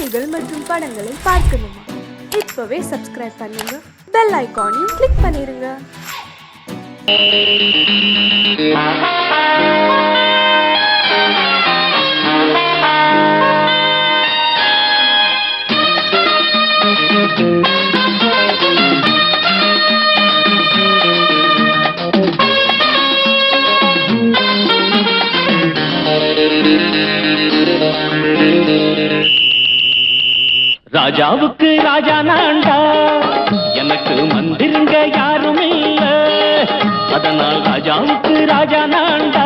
நிகழ்ச்சிகள் மற்றும் படங்களை பார்க்கணுமா? இப்பவே சப்ஸ்கிரைப் பண்ணுங்க, பெல் ஐகானையும் கிளிக் பண்ணிருங்க. ராஜாவுக்கு ராஜா நான்டா, எனக்கு மந்திருங்க யாரும் இல்ல. அதனால் ராஜாவுக்கு ராஜா நான்டா,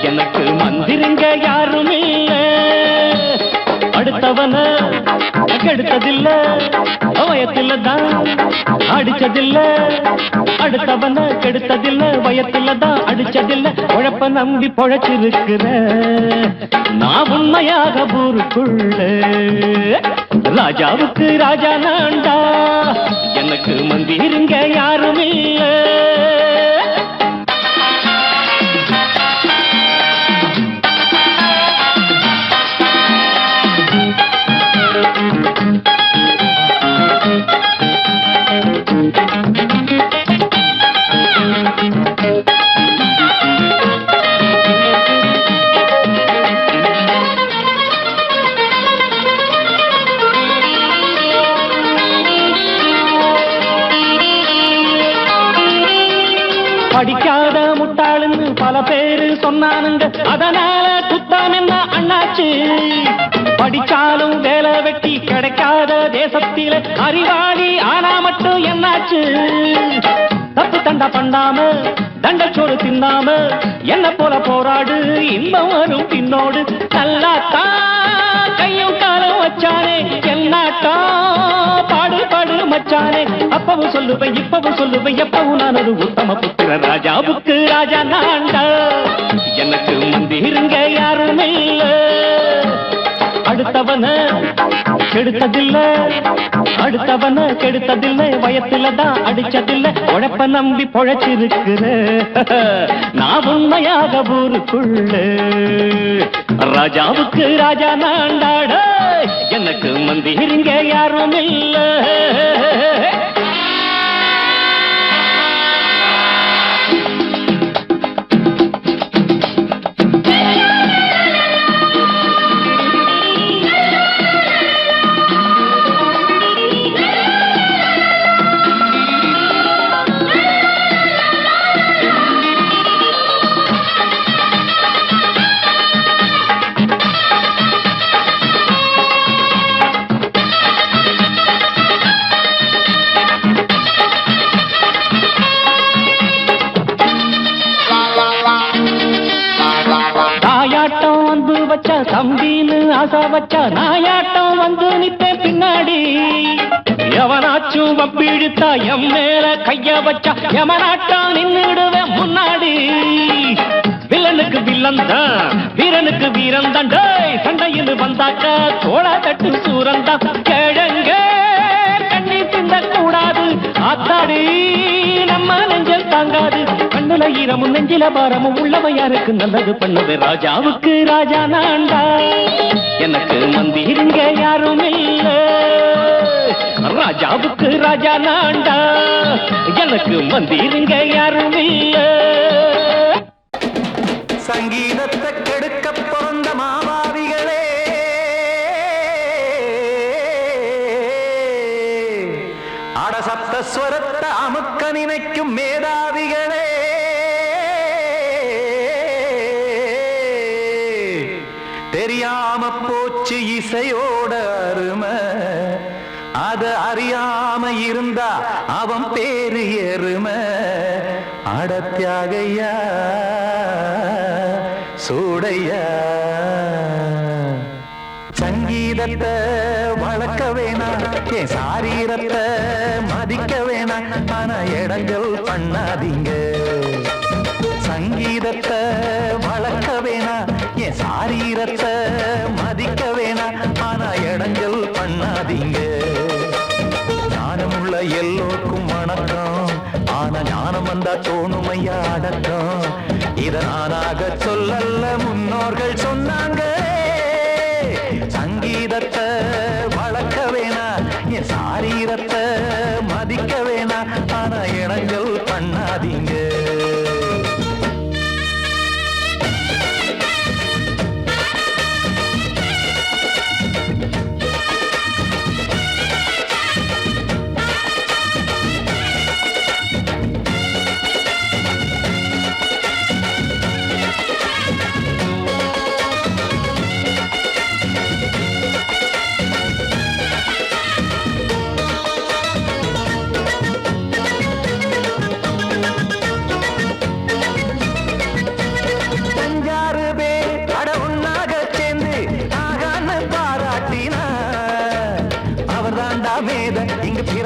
எனக்கு மந்திருங்க யாரும் இல்ல. அடுத்தவன கெடுத்ததில்ல, வயத்துல தான் அடிச்சதில்ல. அடுத்தவன கெடுத்ததில்ல, வயத்துல தான் அடிச்சதில்ல. உழைப்ப நம்பி பொழைச்சிருக்கிற நான் உண்மையாக ஊருக்குள்ள. ராஜாவுக்கு ராஜா நான்டா, எனக்கு மந்திருங்க யாரும் இல்ல. படிக்காத முட்டாளுன்னு பல பேரு சொன்னானுங்க, அதனால குத்தம் என்ன அண்ணாச்சு? படிச்சாலும் வேலை வெட்டி கிடைக்காத தேசத்தில அறிவாளி ஆனா மட்டும் என்னாச்சு? தப்பு தண்டா பண்ணாம தண்டச்சோறு தின்னாம என்ன போல போராடு, இன்பம் வரும் பின்னோடு. நல்லாத்தான் கையும் காலம் வச்சானே, என்னாட்டா பாடு பாடு மச்சானே. அப்பவும் சொல்லுவேன், இப்பவும் சொல்லுவேன், எப்பவும் நான் ஒரு உத்தம புத்திர. ராஜாவுக்கு ராஜா நான்டா, எனக்கு மந்திருங்க யாரும் இல்ல. அடுத்தவன கெடுத்ததில்ல, அடுத்தவன கெடுத்ததில்ல, வயத்துல தான் அடிச்சதில்ல. உழைப்ப நம்பி பொழைச்சிருக்கிற நான் உண்மையாக ஊருக்குள்ள. ராஜாவுக்கு ராஜா நான்டாட, எனக்கு மந்திருங்க யாரும் இல்ல. தாயாட்டம் வந்து வச்சா தம்பின்னு ஆசா வச்சா, நாயாட்டம் வந்து நிப்பேன் பின்னாடி. எவனாச்சும் வப்பிழுத்தா எம் மேல கைய வச்சா, எவனாட்டம் நின்னுடுவேன் முன்னாடி. வில்லனுக்கு வில்லன் தான், வீரனுக்கு வீரன் தான். சண்டையில் வந்தாக்கா தோளா தட்டு சூரன் தான். கிழங்க கண்ணி திந்த கூடாது, ஆத்தாடி நம்ம நெஞ்சல் தாங்காது. கண்ணுல ஈரமும் நெஞ்சில பாரமும் உள்ளவ யாருக்கு நல்லது பண்ணுது. ராஜாவுக்கு ராஜா நான்டா, எனக்கு மந்திருங்க யாரும் இல்ல. ராஜாவுக்கு ராஜா நான்டா, எனக்கு மந்திருங்க யாரும் இல்ல. சங்கீதத்தை கெடுக்க பிறந்த மாவாவிகளே, அடசப்தஸ்வரத்தை அமுக்க நினைக்கும் மேதாவிகளே, தெரியாம போச்சு இசையோட அருமை. அத அறியாம இருந்தா அவன் பேரு எருமை. அடத்தியாகையா சூடையா, சங்கீதத்தை வளர்க்க வேணாம், என் சாரீரத்தை மதிக்க வேணாம். ஆனா இடங்கள் பண்ணாதீங்க. சங்கீதத்தை வளர்க்க வேணாம், என் சாரீரத்தை மதிக்க வேணாம். ஆனா இடங்கள் பண்ணாதீங்க. ஞானமுள்ள எல்லோருக்கும் வணக்கம், ஆனா ஞானம் வந்தா தோணுமையா அடக்கம். இத நானாக சொல்லல்ல, முன்னோர்கள் சொன்னாங்க. சங்கீதத்தை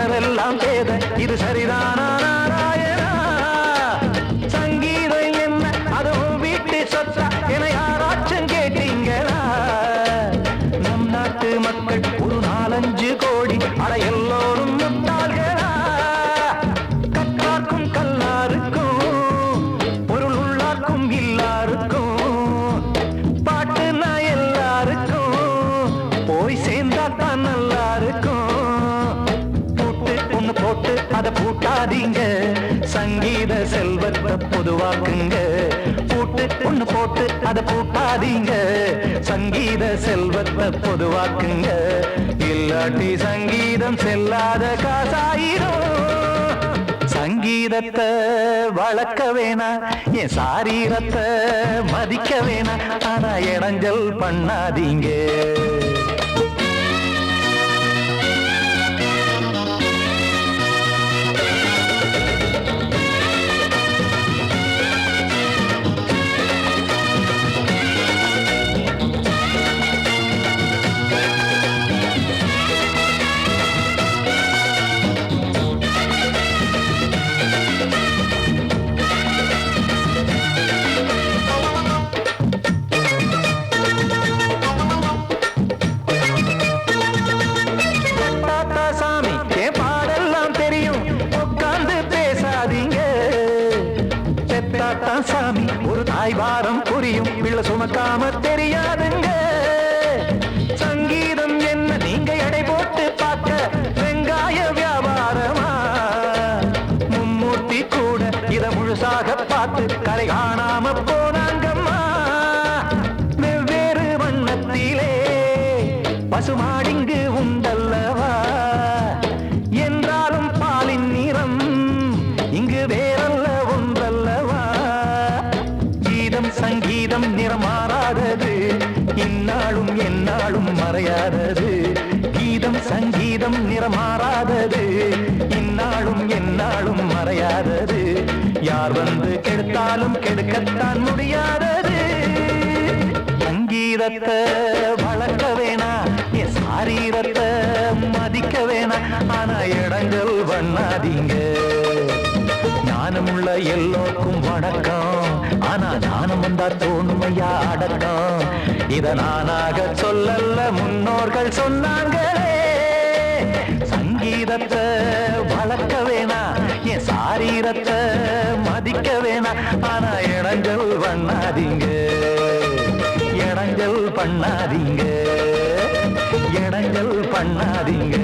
சிலரெல்லாம் பேத இது சரிதானா நாராயணா சங்கீதம் என்ன அதுவும் வீட்டு சொத்தா என யாராச்சும் கேட்டீங்களா நம் நாட்டு மக்கள் ஒரு 4-5 கோடி அட எல்லோரும் முட்டாள்களா கற்றார்க்கும் கல்லாருக்கும் பொருள் உள்ளார்க்கும் இல்லாருக்கும் பாட்டுனா எல்லாருக்கும் போய் சேர்ந்தா தான் நல்லா இருக்கும் பூட்டு ஒண்ணு போட்டு அதை பூட்டாதீங்க சங்கீத செல்வத்தை பொதுவாக்குங்க பூட்டு ஒண்ணு போட்டு அதை பூட்டாதீங்க சங்கீத செல்வத்தை பொதுவாக்குங்க இல்லாட்டி சங்கீதம் செல்லாத காசாயிரும் சங்கீதத்தை வளர்க்க வேணா என் சாரீரத்தை மதிக்க வேணா ஆனா இடைஞ்சல் பண்ணாதீங்க சாமி ஒரு தாய் வாரம் புரியும் பிள்ளை சுமக்காம தெரியாதுங்க சங்கீதம் என்ன நீங்க எடை போட்டு பார்க்க வெங்காய வியாபாரமா மும்மூர்த்தி கூட இத முழுசாக பார்த்து கரை காணாம போனாங்கம்மா வெவ்வேறு வண்ணத்திலே பசுமாடிங்கு உண்டல்லவா என்றாலும் பாலின் நிறம் இங்கு வேறல்ல ஒன்றல்லவா சங்கீதம் நிறமாறாதது இந்நாளும் எந்நாளும் மறையாதது கீதம் சங்கீதம் நிறமாறாதது இந்நாளும் எந்நாளும் மறையாதது யார் வந்து கெடுத்தாலும் கெடுக்கத்தான் முடியாதது சங்கீதத்தை வளர்க்க வேணா என் சாரீரத்தை மதிக்க வேணா ஆனா இடங்கள் பண்ணாதீங்க ஞானமுள்ள எல்லோருக்கும் வணக்கம் ஆனா ஞானம் வந்தா தோணுமையா அடக்கம் இத நானாக சொல்லல்ல முன்னோர்கள் சொன்னாங்களே சங்கீதத்தை வளர்க்க வேணா என் சாரீரத்தை மதிக்க வேணா ஆனா இடங்கள் பண்ணாதீங்க இடங்கள் பண்ணாதீங்க இடங்கள் பண்ணாதீங்க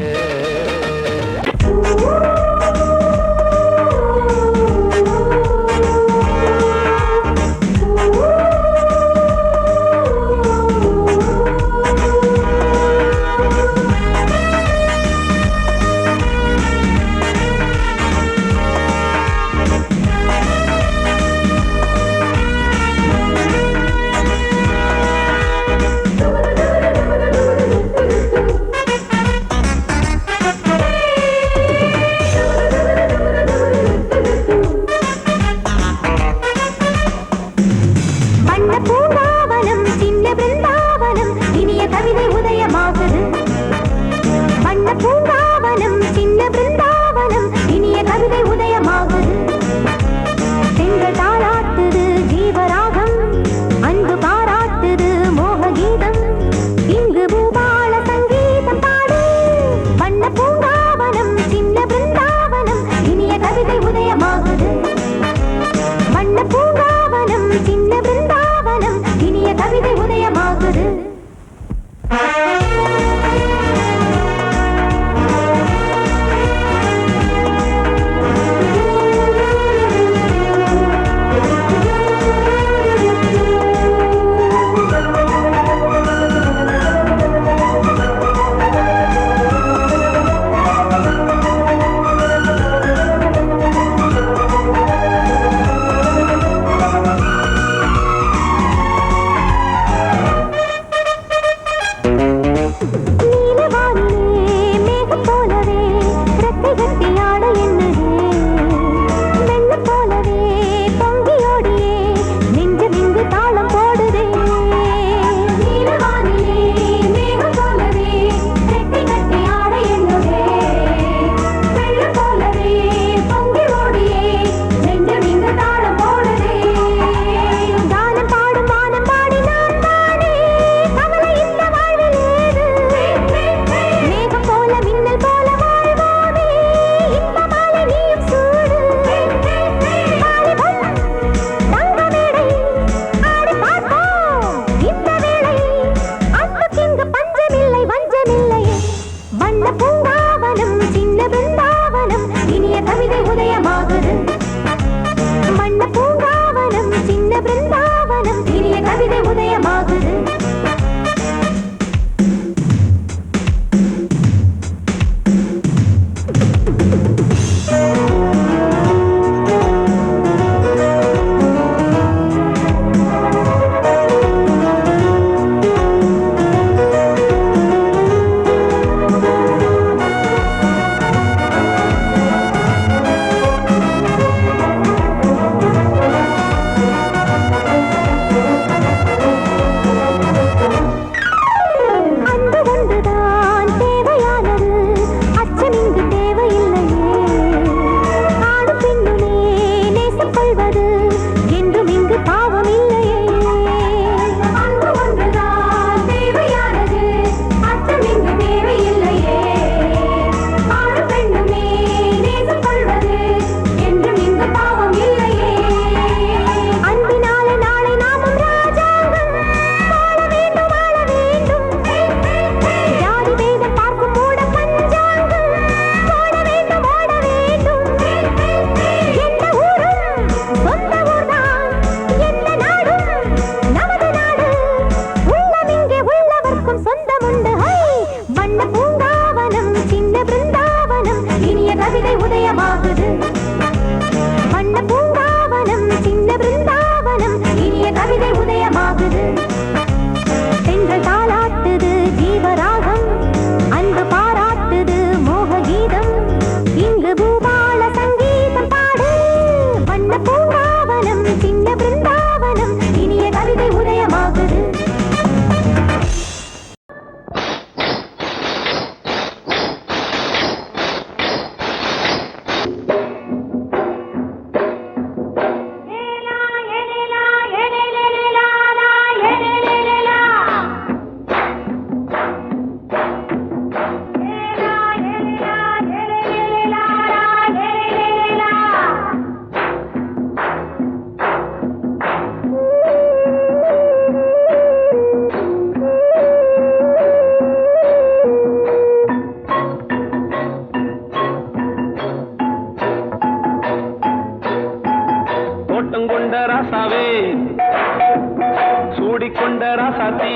சூடிக்கொண்ட ராசாத்தி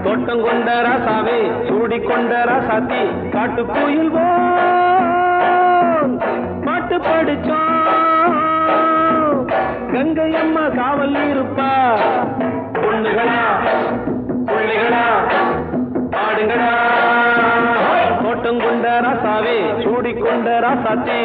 தோட்டம் கொண்ட ராசாவே சூடிக்கொண்ட ராசாத்தி காட்டு கோயில் பாட்டு படிச்சோம் கங்கை அம்மா காவல் இருப்பா பொண்ணுகளா பிள்ளைகளா ஆடுங்களா தோட்டம் கொண்ட ராசாவே சூடிக்கொண்ட ராசாத்தி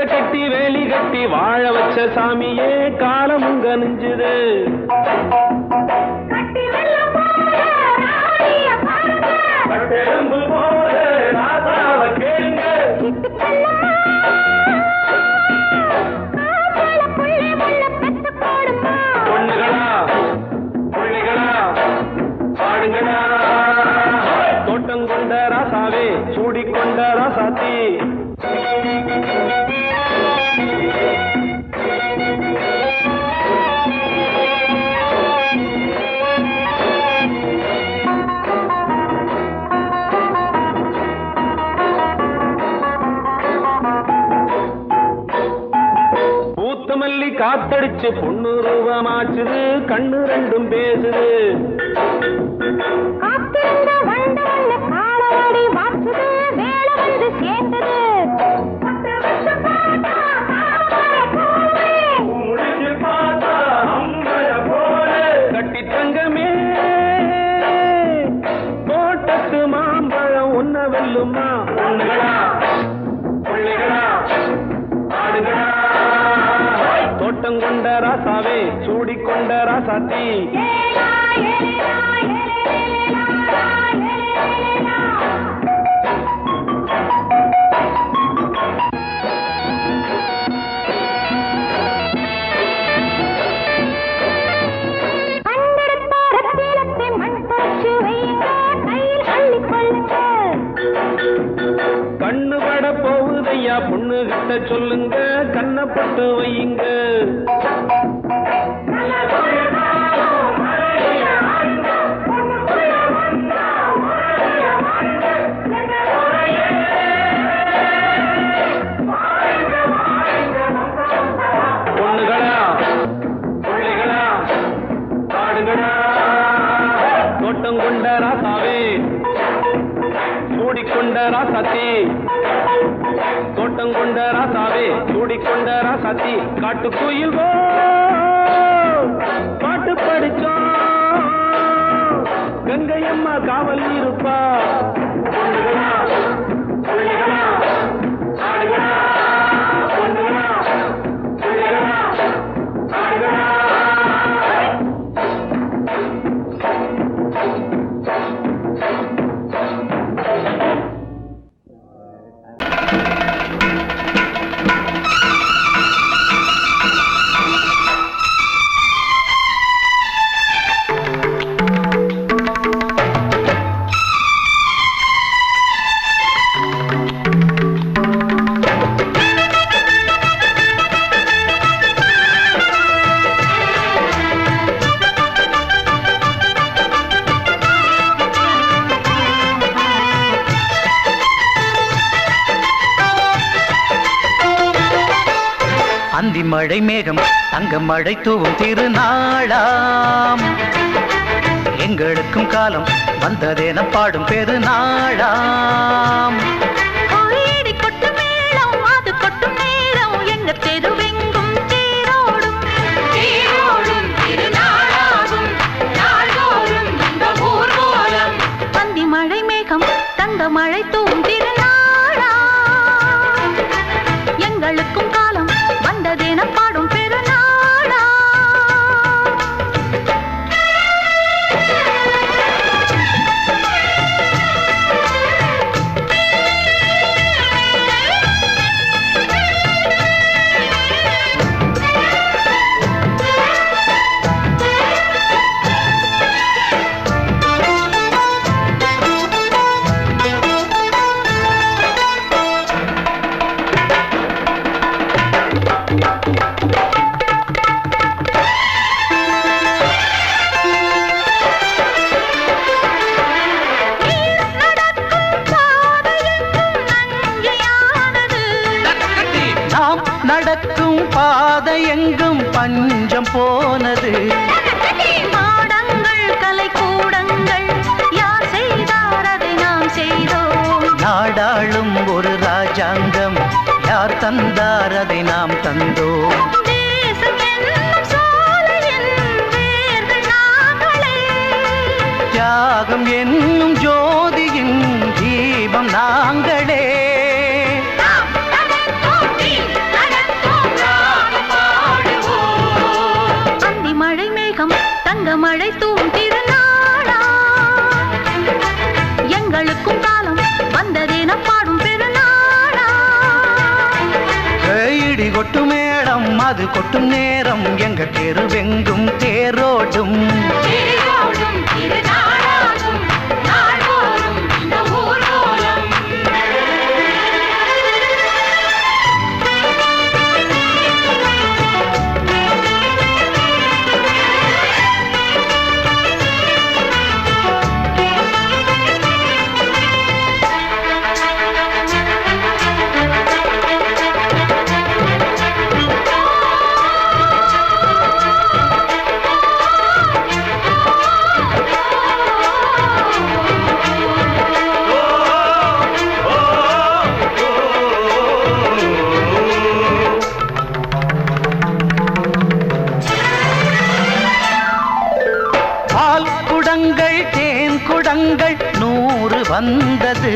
கட்டி வேலி கட்டி வாழ வச்ச சாமியே காலமும் கனிஞ்சுது பொண்ணுகளா பிள்ளைகளா பாடுங்களா தோட்டம் கொண்ட ராசாவே சூடிக்கொண்ட ராசாத்தி மல்லி காத்தடிச்சு பொண்ணு ரூபமாச்சுது கண்ணு ரெண்டும் பேசுது கட்டி தங்கமே தோட்டத்து மாம்பழம் உன்ன வெல்லுமா பொண்ணுகளா பிள்ளைகளா ஆடுகளா தோட்டம் கொண்ட ராசாவே சூடிக்கொண்ட ராசாத்தி கண்ணு பட போகுதையா பொண்ணு கிட்ட சொல்லுங்க கண்ணப்பட்டு வையுங்க பொண்ணுகளா பிள்ளைகளா பாடுங்களா தோட்டம் கொண்ட ராசாவே சூடிக்கொண்ட ராசாத்தி தோட்டம் கொண்ட ராசாவே சூடிக்கொண்ட ராசாத்தி காட்டு கோயில் பாட்டு படிச்சோம் கங்கை அம்மா காவல் இருப்பா பொண்ணுகளா பிள்ளைகளா ஆடுகளா பொண்ணுகளா பிள்ளைகளா ஆடுகளா அந்தி மழை மேகம் தங்க மழை தூவும் திருநாளாம் எங்களுக்கும் காலம் வந்ததென பாடும் பெருநாளாம் மழை மேகம் தங்க மழை தூவும் திருநாளா எங்களுக்கும் காலம் வந்ததென பாடும் பெருநாளா எங்கும் பஞ்சம் போனது. மாடங்கள் கலை கூடங்கள் யார் செய்தார் அதை நாம் செய்தோம். நாடாளும் ஒரு ராஜாங்கம் யார் தந்தார் அதை நாம் தந்தோம். தேசம் என்னும் சோலையின் வேர்கள் நாங்களே. தியாகம் என்னும் ஜோதியின் தீபம் நாங்களே. அந்தி மழை மேகம் தங்க மழை தூவும் திருநாளா. எங்களுக்கும் காலம் வந்ததென பாடும் பெருநாளா. இடி கொட்டும் மேடம் அது கொட்டும் நேரம் எங்க தெருவெங்கும் தேரோடும். தேன் குடங்கள் 100 வந்தது.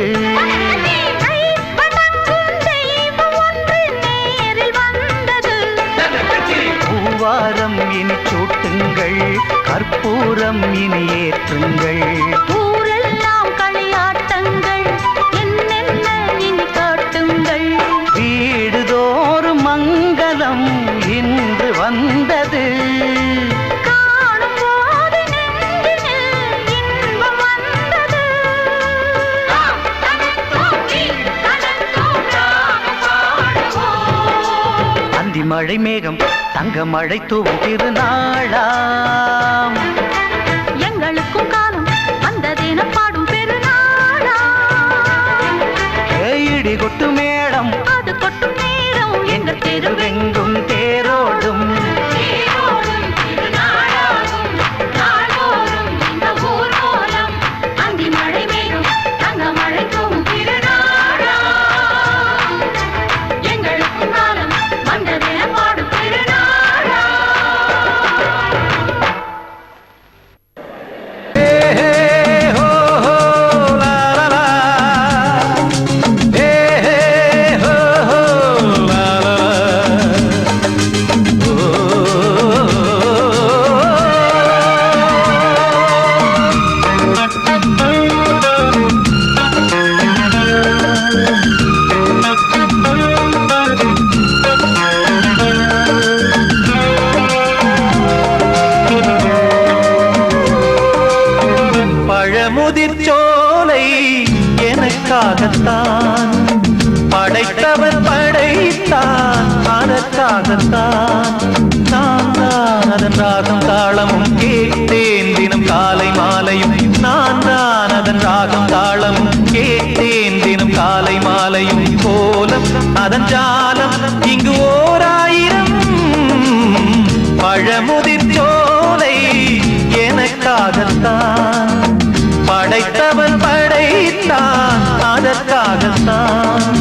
பூவாரம் இனி சூட்டுங்கள் கற்பூரம் இனி ஏற்றுங்கள். ஊரெல்லாம் களியாட்டங்கள் என்னென்ன இனி காட்டுங்கள். வீடுதோறும் மங்களம் இன்று வந்தது. மழை மேகம் தங்க மழை தூவும் திருநாளாம். எங்களுக்கும் காலம் வந்ததென பாடும் பெருநாளா. இடி கொட்டு மேடம் அது கொட்டும் நேரம் எங்கள் தெருவெங்கும் தேரோடும். அந்தி மழை மேகம் தங்க மழை தூவும் திருநாளா. எங்களுக்கும் காலம் வந்ததென பாடும் பெருநாளா. முதிர்ச்சோலை எனக்காகத்தான் படைத்தவர் படைத்தான் அதற்காகத்தான். நான் தான் அதன் ராகம் தாளமும் கேட்டேன் தினம் காலை மாலையும். நான் தான் அதன் ராகம் தாளமும் கேட்டேன் தினம் காலை மாலையும். கோலம் அதன் ஜாலம் இங்கு 1000 பழமுதிர்ச்சோலை எனக்காகத்தான் படைத்தவன் படைத்தான் அதற்காகத்தான்.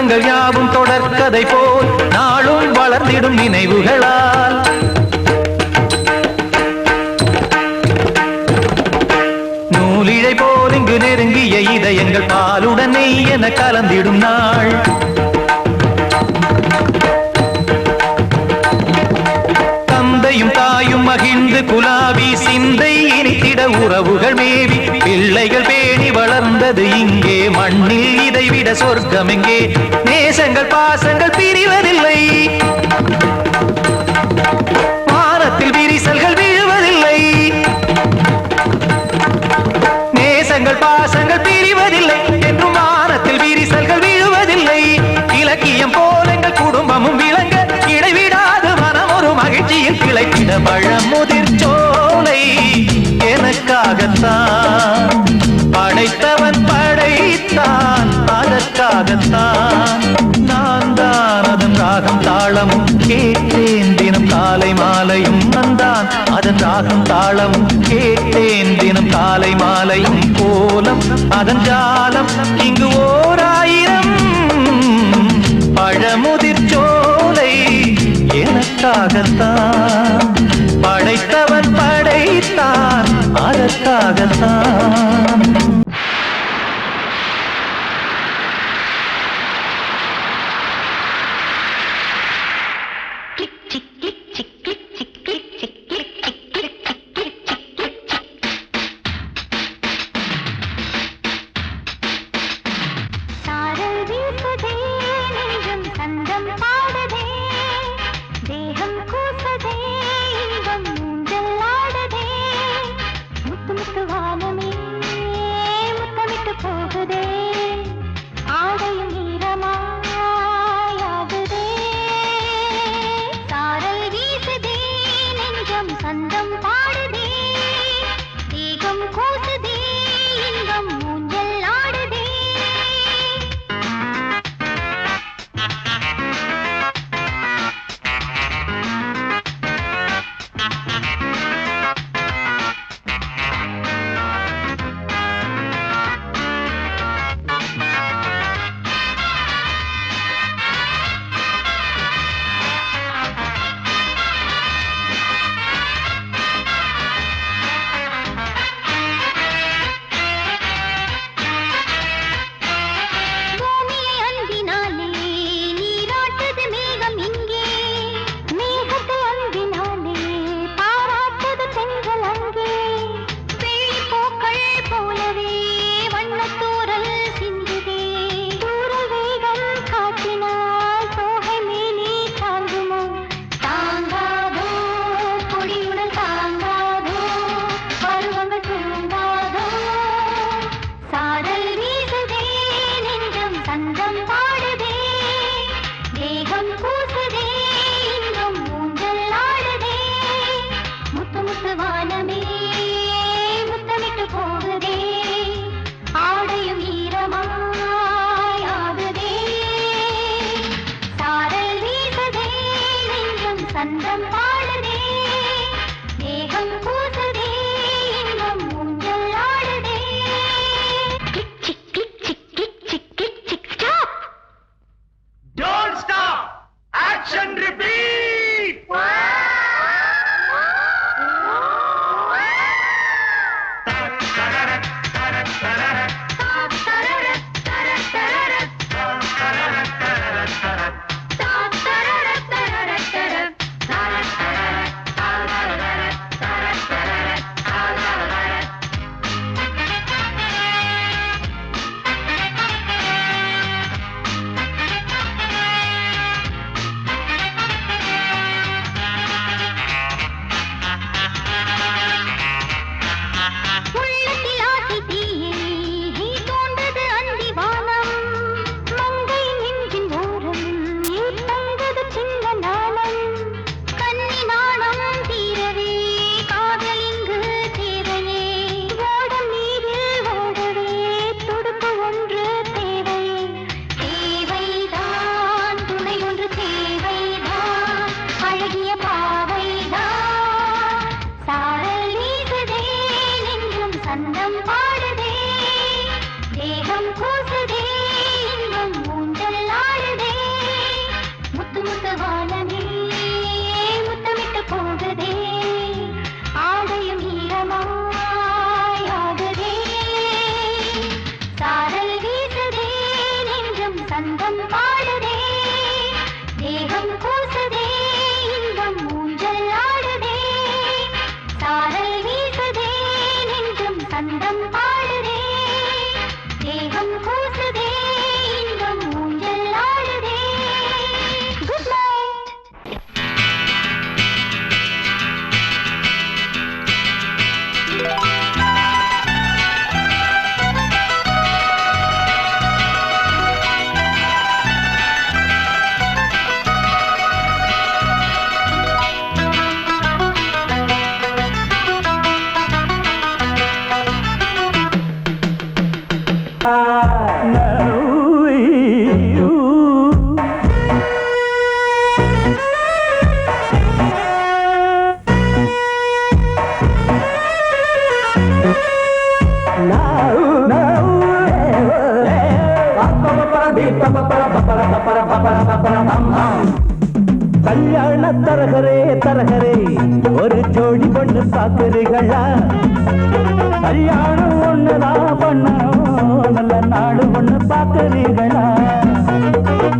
சொந்தங்கள் யாவும் தொடர்கதை போல் நாளும் வளர்ந்திடும் நினைவுகளால் நூலிழை போல் இங்கு நெருங்கிய இதயங்கள் பாலுடன் நெய் என கலந்திடும் நாள் தந்தையும் தாயும் மகிழ்ந்து குலாவி சிந்தை இனித்திட உறவுகள் மேவி பிள்ளைகள் பேணி வளர்ந்தது இங்கே மண்ணில் இதைவிட சொர்க்கம் எங்கே நேசங்கள் பாசங்கள் பிரிவதில்லை வானத்தில் விரிசல்கள் விழுவதில்லை நேசங்கள் பாசங்கள் பிரிவதில்லை என்றும் வானத்தில் விரிசல்கள் விழுவதில்லை இலக்கியம் போல எங்கள் குடும்பமும் விளங்க இடைவிடாது மனம் ஒரு மகிழ்ச்சியில் கிளைத்திட பழமுதிர் சோலை எனக்காகத்தான் படைத்தவன் படைத்தான் அதற்காகத்தான் நான் தான் அதன் ராகம் தாளமும் கேட்டேன் தினம் காலை மாலையும் நந்தான் அதன் ராகம் தாளமும் கேட்டேன் தினம் காலை மாலையும் கோலம் அதன் ஜாலம் இங்கு ஓர் ஆயிரம் பழமுதிர் சோலை எனக்காகத்தான் படைத்தவன் படைத்தான் அதற்காகத்தான் சாரல் வீசுதே நெஞ்சம் சந்தம் பாடுதே தேகம் கூச வானமே முத்தமிட்டு போகுதே ஆடையும் ஈரமாயாகுதே சாரல் வீசுதே நெஞ்சம் சந்தம் பாடுதே தேகம் கூசுதே இன்பம் ஊஞ்சல் ஆடுதே சாரல் வீசுதே நெஞ்சம் சந்தம் பாடுதே தேகம் கூசுதே இன்பம் ஊஞ்சல் ஆடுதே குட் நைட் கல்யாண தரகரே தரகரே ஒரு ஜோடி பொண்ணு பாக்குறீங்களா கல்யாணம் ஒண்ணுதான் பண்ணணும் நல்ல நாடு ஒண்ணு பாக்குறீங்களா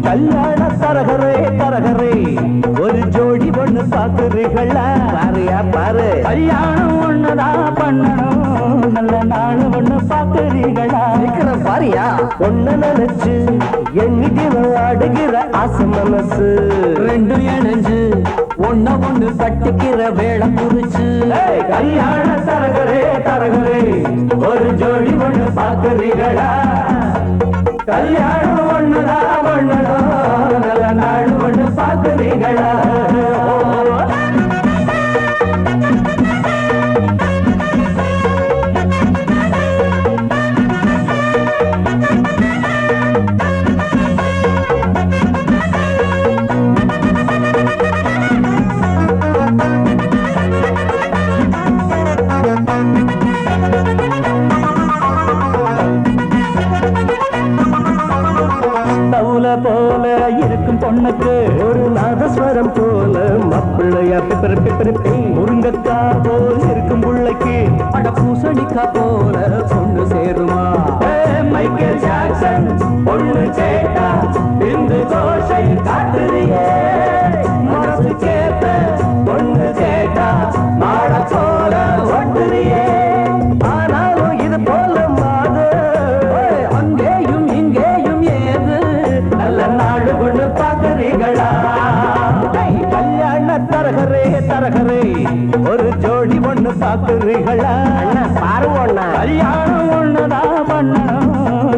கல்யாண தரகரே தரகரே ஒரு ஜோடி பொண்ணு பாக்குறீங்களா பாருயா பாரு கல்யாணம் ஒண்ணுதான் பண்ணணும் நல்ல நாடு ஒண்ணு பாக்குறீங்களா பாரியா ஒண்ணு நினைச்சு எண்ணிட்டு ஆடுகிற ஆசை மனசு ரெண்டு இணைஞ்சு ஒண்ணு ஒண்ணு கட்டிக்கிற வேலை குறிச்சு கல்யாண தரகரே தரகரே ஒரு ஜோடி ஒண்ணு பாக்குறீங்களா கல்யாணம் ஒண்ணுதான் ஒண்ணுதான் நல்ல நாடு ஒண்ணு பாக்குறீங்களா தவுல போல இருக்கும் பொண்ணுக்கு ஒரு நாதஸ்வரம் போல மாப்பிள்ளையா முருங்கக்கா போல் இருக்கும் புள்ளைக்கு அட பூசணிக்கா போல பொண்ணு சேருமா மைக்கேல் ஜாக்சன் பொண்ணு கேட்டா இந்து கோஷை காட்டுறியே மனசு கேட்ட பொண்ணு கேட்டா மாட போல ஒட்டுறியே ஆனாலும் இது போல மாது அங்கேயும் இங்கேயும் ஏது நல்ல நாடு கொண்டு பாக்குறீங்களா கல்யாண தரகரே தரகரே ஒரு ஜோடி ஒண்ணு பாக்குறீங்களா பாருங்க கல்யாணம் ஒண்ணுதான் பண்ணணும்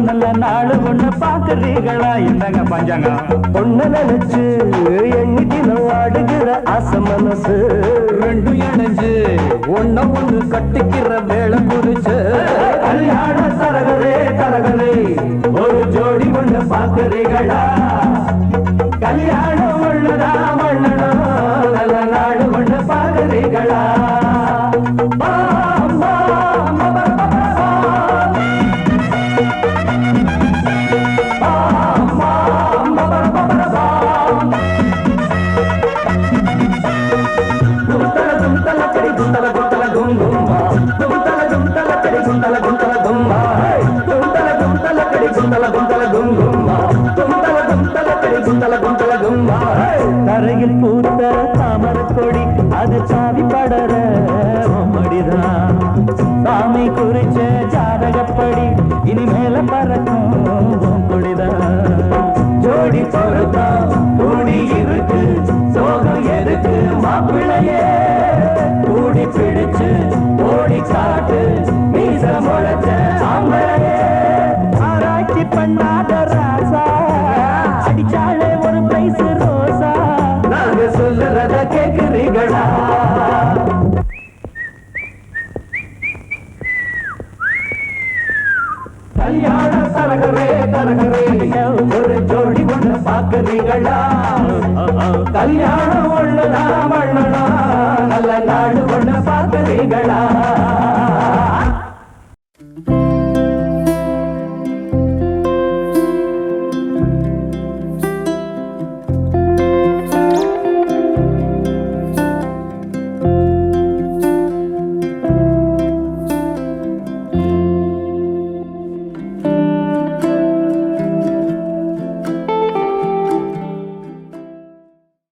நல்ல நாடு ஒண்ணு பாக்குறீங்களா என்னங்க பஞ்சாங்க பொண்ணு நினைச்சு எண்ணிட்டு ஆடுகிற ஆசை மனசு ரெண்டு இணைஞ்சு ஒண்ணு ஒண்ணு கட்டிக்கிற வேலை குறிச்சு கல்யாண தரகரே தரகரே ஒரு ஜோடி ஒண்ணு பாக்குறீங்களா கல்யாணம் ஒண்ணுதான் பண்ணணும் நல்ல நாடு ஒண்ணு பாக்குறீங்களா தரையில் பூத்த தாமரக் கொடி அது சாவி படர மடிதான் சாமி குறிச்ச ஜாதகப்படி இனிமேல பறக்கும் கொடிதான் ஜோடி பொறுத்தா கூடி இருக்கு சோகம் எதுக்கு மாப்பிள்ளையே கூடி பிடிச்சு ஓடி காட்டு மீச முளைச்ச ஆம்பளையே ஆராய்ச்சி பண்ணாத ராசா அடிச்சாலே ஒரு பிரைஸ் ரோசா நாங்க சொல்லுறத கேக்குறீங்களா கல்யாண தரகரே தரகரே ஒரு ஜோடி ஒண்ணு பாக்குறீங்களா கல்யாணம் ஒண்ணுதான் பண்ணணும் நல்ல நாடு ஒண்ணு பாக்குறீங்களா